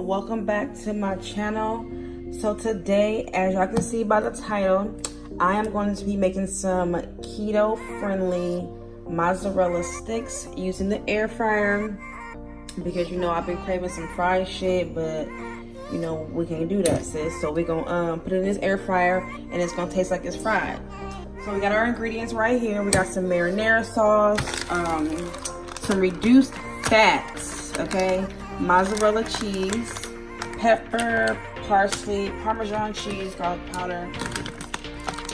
welcome back to my channel. So today, as y'all can see by the title, I am going to be making some keto friendly mozzarella sticks using the air fryer, because you know I've been craving some fried shit, but you know we can't do that, sis. So we're gonna put it in this air fryer and it's gonna taste like it's fried. So we got our ingredients right here. We got some marinara sauce, some reduced fats, okay, mozzarella cheese, pepper, parsley, Parmesan cheese, garlic powder,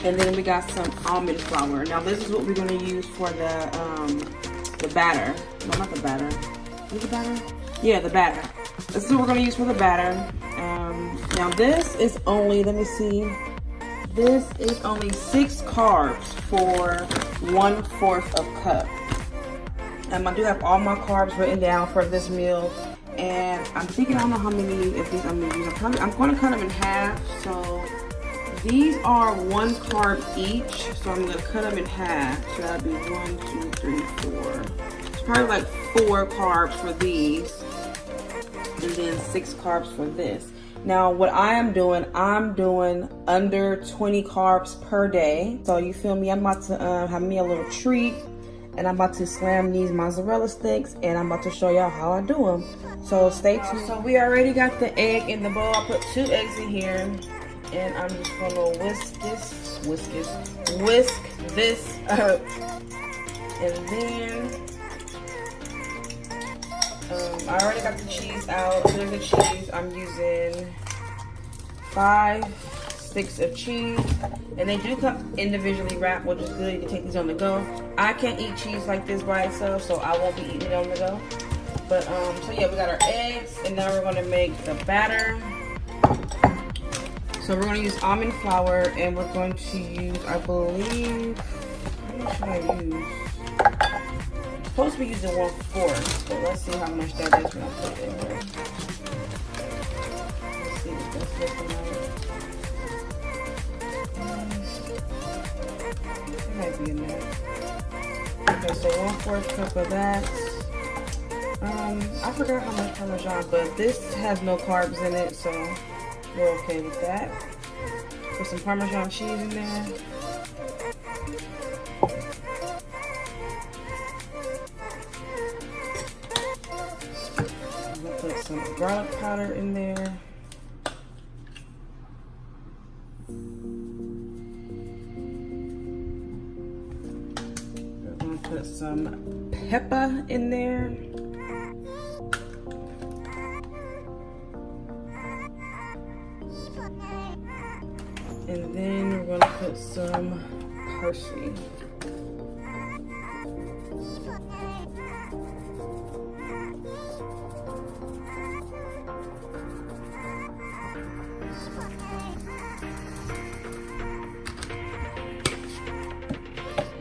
and then we got some almond flour. Now this is what we're going to use for the batter. No, not the batter. Is the batter? Yeah, the batter. This is what we're going to use for the batter. Now this is only, let me see, this is only 6 carbs for 1/4 of cup. I do have all my carbs written down for this meal, and I'm thinking, I don't know how many of these I'm going to use. I'm going to cut them in half. So these are 1 carb each, so I'm going to cut them in half. So that'd be 1, 2, 3, 4. It's probably like 4 carbs for these, and then 6 carbs for this. Now what I'm doing under 20 carbs per day. So you feel me? I'm about to have me a little treat, and I'm about to slam these mozzarella sticks, and I'm about to show y'all how I do them. So stay tuned. So we already got the egg in the bowl. I put 2 eggs in here, and I'm just gonna whisk this up, and then I already got the cheese out. Here's the cheese. I'm using 5 sticks of cheese, and they do come individually wrapped, which is good. You can take these on the go. I can't eat cheese like this by itself, so I won't be eating it on the go. But so yeah, we got our eggs, and now we're gonna make the batter. So we're gonna use almond flour, and we're going to use, I believe, how much should I use? I'm supposed to be using 1/4, but let's see how much that is when I put it in here. Let's see what that's looking like. It might be in there. Okay, so 1/4 cup of that. I forgot how much Parmesan, but this has no carbs in it, so we're okay with that. Put some Parmesan cheese in there. I'm gonna put some garlic powder in there. We're gonna put some pepper in there. And then we're gonna put some parsley.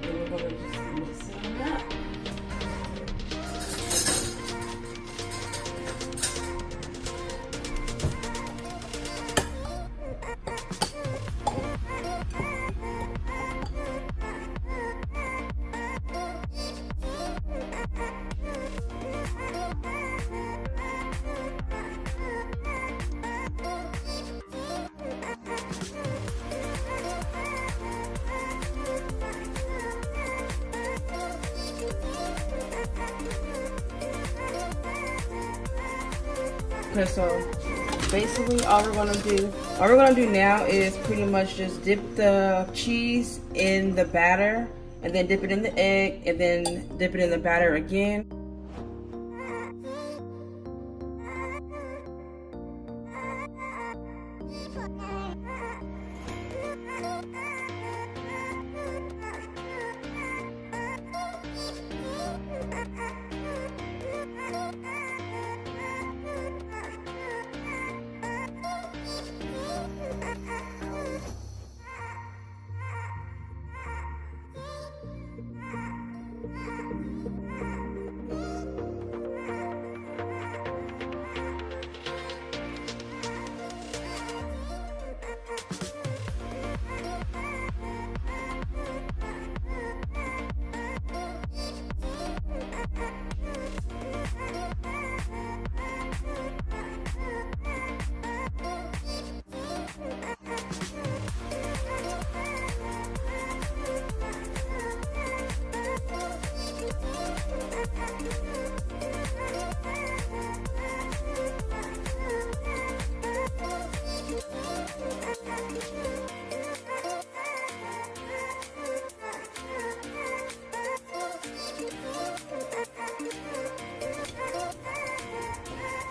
And we're gonna just mix it up. Okay, so basically all we're gonna do now is pretty much just dip the cheese in the batter, and then dip it in the egg, and then dip it in the batter again.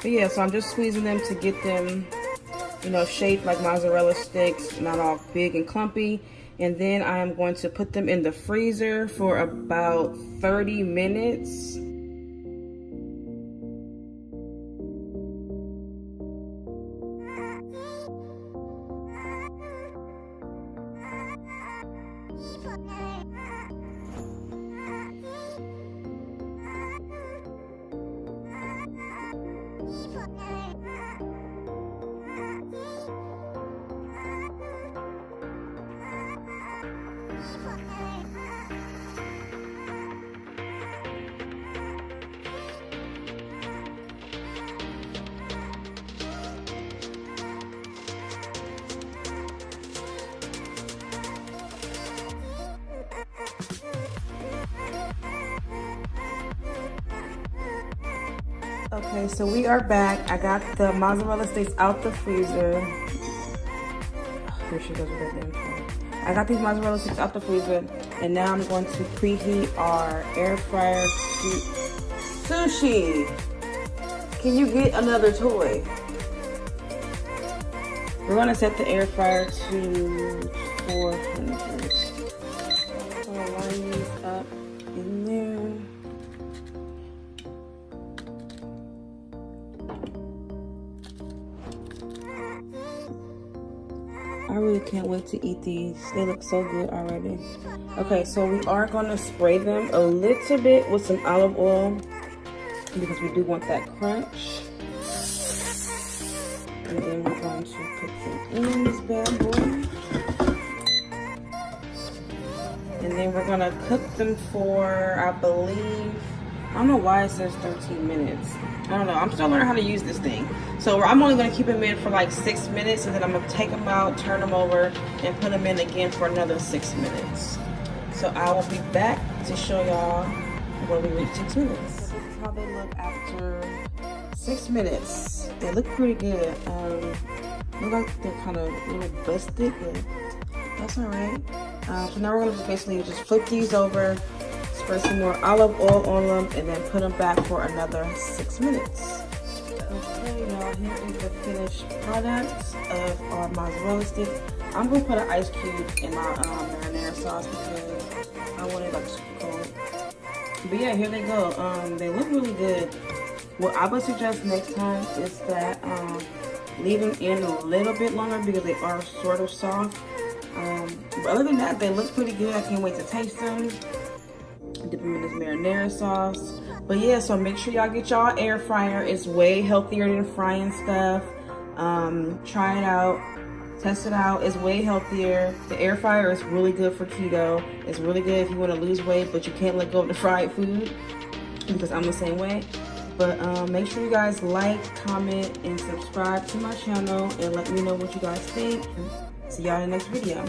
But yeah, so I'm just squeezing them to get them, you know, shaped like mozzarella sticks, not all big and clumpy. And then I am going to put them in the freezer for about 30 minutes. Okay, so we are back. I got the mozzarella sticks out the freezer. Here she goes with that damn phone. I got these mozzarella sticks out the freezer, and now I'm going to preheat our air fryer to sushi. Can you get another toy? We're gonna set the air fryer to 400. So I'll line these up in there. I really can't wait to eat these. They look so good already. Okay, so we are going to spray them a little bit with some olive oil because we do want that crunch. And then we're going to put them in this bad boy. And then we're going to cook them for, I believe, I don't know why it says 13 minutes. I don't know. I'm still learning how to use this thing. So I'm only going to keep them in for like 6 minutes, and then I'm going to take them out, turn them over, and put them in again for another 6 minutes. So I will be back to show y'all when we reach 6 minutes. This is how they look after 6 minutes. They look pretty good. Look like they're kind of a little busted, but that's all right. So now we're going to basically just flip these over, spray some more olive oil on them, and then put them back for another 6 minutes. Okay, y'all, here is the finished product of our mozzarella stick. I'm gonna put an ice cube in my marinara sauce because I want it like super cold. But yeah, here they go. They look really good. What I would suggest next time is that leave them in a little bit longer because they are sort of soft. But other than that, they look pretty good. I can't wait to taste them. Dip them in this marinara sauce. But yeah, so make sure y'all get y'all air fryer. It's way healthier than frying stuff. Try it out, test it out. It's way healthier. The air fryer is really good for keto. It's really good if you want to lose weight, but you can't let go of the fried food because I'm the same way. But make sure you guys like, comment, and subscribe to my channel and let me know what you guys think. See y'all in the next video.